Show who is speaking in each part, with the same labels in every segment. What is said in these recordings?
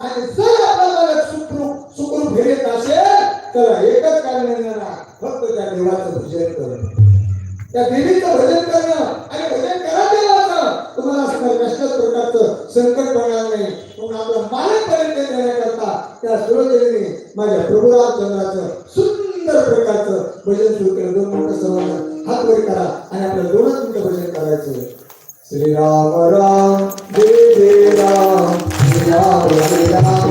Speaker 1: आणि जर आपल्याला सुखरूप भेटत असेल तर एकच कारण येणार, फक्त त्या देवाचं भजन करणं, त्या देवीचं भजन करणं. आणि भजन करा देवाचं, तुम्हाला असं कसल्याच प्रकारचं संकट होणार नाही. म्हणून आपलं मालकपर्यंत देण्याकरता त्या सुरदेवीने माझ्या प्रभू रामचंद्राचं सुंदर प्रकारचं भजन सुरू केलं. 2 मिनिटं सर्वांना हात वर करा आणि आपलं 2 मिनिटं भजन करायचं. श्रीराम राम जय जय राम, श्रीराम राम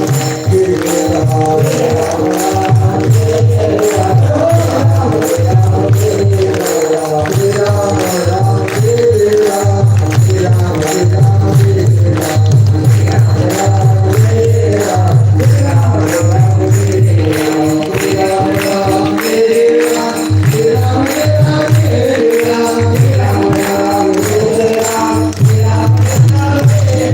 Speaker 1: जय जय राम, श्रीराम राम जय जय राम, राम राम जय राम, श्रीराम राम जय जय राम, श्रीराम राम जय जय राम, श्रीराम राम जय राम, श्रीराम राम जय राम, श्रीराम राम जय राम, श्रीराम राम जय राम, श्रीराम राम जय राम,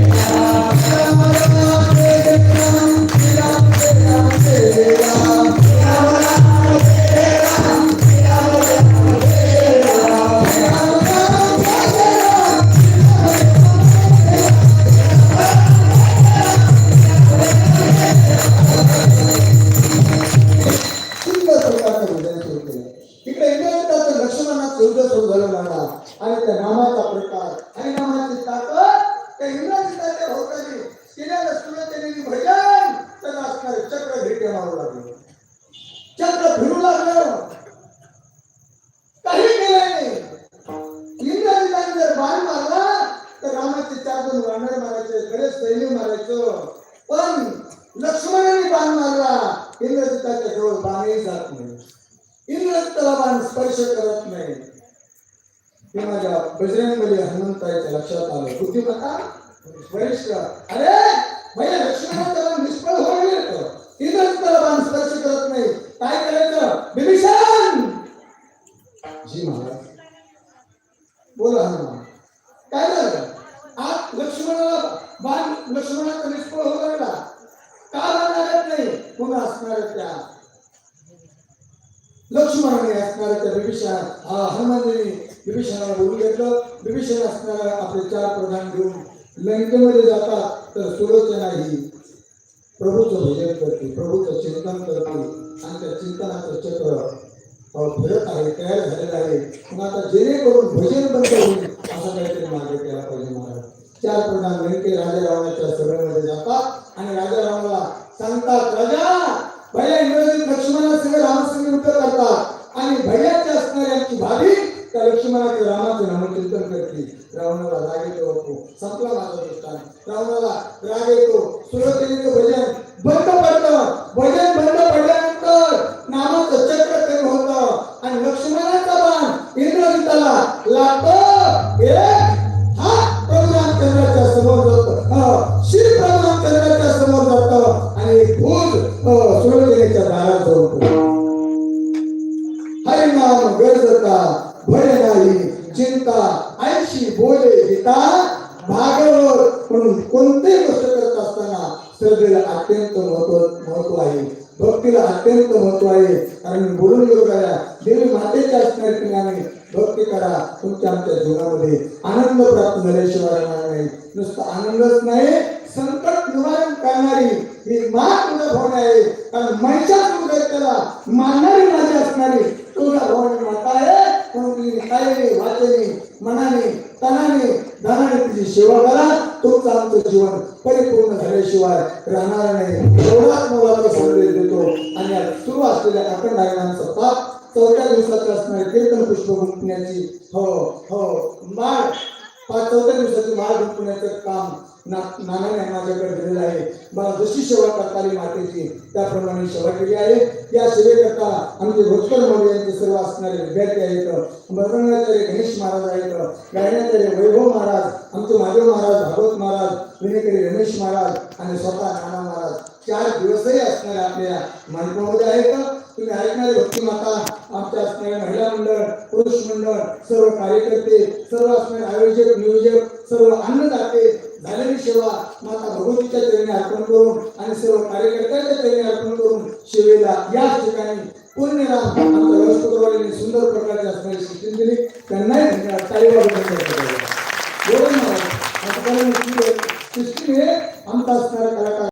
Speaker 1: आणि त्या नामाचा प्रकार आणि नामाची ताकद त्या इंद्राजिताच्या भोवताली केलेलं सुरतेने भजन तर असणारे चक्र भेटे मारू लागले, चक्र फिरू लागलं, काही केलं नाही. इंद्राजिताने जर बाण मारला तर रामाचे 4 जण वानर मारायचे, बरेच सैन्य मारायचं. पण लक्ष्मणाने बाण मारला, इंद्रजिताच्या जवळ बाणही जात नाही, इंद्रजिताला बाण स्पर्श करत नाही. हे माझ्या बजरंगबली हनुमंताच्या लक्षात आलं. बुद्धिमत्ता वरिष्ठ, अरे भैया लक्ष्मणाला निष्फळ होईल, इंद्रजिताला बाण स्पर्श करत नाही, काय करायचं? विभीषण जी महाराज बोला हनुमान, काय झालं? आज लक्ष्मणाचा निष्फळ होऊ लागला, का बाण लागत नाही? पुन्हा असणार त्या लक्ष्मणाने असणाऱ्या त्या विभीषण हनुमानजीने विभीषणाला बोलून घेतलं. विभीषण असणाऱ्या आपले 4 प्रधान घेऊन लंकेमध्ये जातात. तर सुलोचना ही प्रभूचं भजन करते, प्रभूचं चिंतन करते आणि त्या चिंतनाचं चक्र फिरत आहे, तयार झालेलं आहे. मग आता जेणेकरून भजन बंद होईल असं काहीतरी मार्ग केला पाहिजे महाराज. 4 प्रधान लंके राजा रावणाच्या सभेमध्ये जातात आणि राजा रावणाला सांगतात, राजा भैया इंद्रजित लक्ष्मणासंग रामसंग युद्ध करतात आणि भैयाची असणाऱ्यांची भावी त्या लक्ष्मणाचे रामाचे नामचिंतन करते. रावणाला राग येतो, संपला माझा दृष्टांत. रावणाला राग येतो, सुरतेचं भजन बंद पडतं. भजन बंद पडल्यानंतर नामाचं चक्र कमी होतं आणि लक्ष्मणाचा बाण इंद्रजिताला लागतो. हा प्रभू रामचंद्राच्या समोर जातो, श्री प्रभू रामचंद्राच्या समोर जातो आणि एक भूत सुरतेच्या दारात जातो. हरिनाम गरजता भय नाही चिंता, ऐशी बोले गीता भागवत. म्हणून कोणतीही गोष्ट करत असताना श्रद्धेला अत्यंत महत्व आहे, भक्तीला अत्यंत महत्व आहे. कारण मी बोलून गेलो करा, देवी मातेच्या असणाऱ्या ठिकाणी भक्ती करा. तुमच्या आमच्या जीवनामध्ये आनंद प्राप्त झाल्याशिवाय राहणार नाही. नुसतं आनंदच नाही, संकट निवारण करणारी ही मात तुझा भवन आहे. कारण महिषासुर त्याला मारणारी माझी असणारी तुझा भवन माता आहे. म्हणून तुम्ही कायने वाचेने मनाने तनाने धनाने तुझी सेवा करा. तुमचं आमचं जीवन परिपूर्ण झाल्याशिवाय राहणार नाही. एवढाच मोलाचा संदेश देतो. आणि सुरू असलेल्या अखंड हरिनाम पाप 4थ्या दिवसाची असणारी कीर्तन पुष्प गुंफण्याची माळ 4थ्या दिवसाची माळ गुंफण्याचं काम नानाने माझ्याकडे दिलेलं आहे. मला जशी सेवा करता आली मातेची त्याप्रमाणे सेवा केली आहे. या सेवेकरता आमचे भोजकर मौली यांचे सर्व असणारे विद्यार्थी आहेत. मृदंगाचार्य गणेश महाराज आहेत, गायनाचार्य वैभव महाराज, आमचे महादेव महाराज, भागवत महाराज, विनेकरी रमेश महाराज आणि स्वतः नाना महाराज 4 दिवसही असणाऱ्या आपल्या मंडपामध्ये आहेत. तुम्ही ऐकणारे भक्तिमाता, आमच्या असणारे महिला मंडळ, पुरुष मंडळ, सर्व कार्यकर्ते, सर्व असणारे आयोजक नियोजक, सर्व अन्नदाते झालेली सेवा माता भगवतीच्या चरणी अर्पण करून आणि सर्व कार्यकर्त्यांच्या चरणी अर्पण करून सेवेला या ठिकाणी पुण्यराम आमच्या रसपुत्रवाडीने सुंदर प्रकारची असणारी शिक्षण दिली. त्यांनाही धन्यवाद. ताईवाद सिस्टीम हे आमचा असणारा कलाकार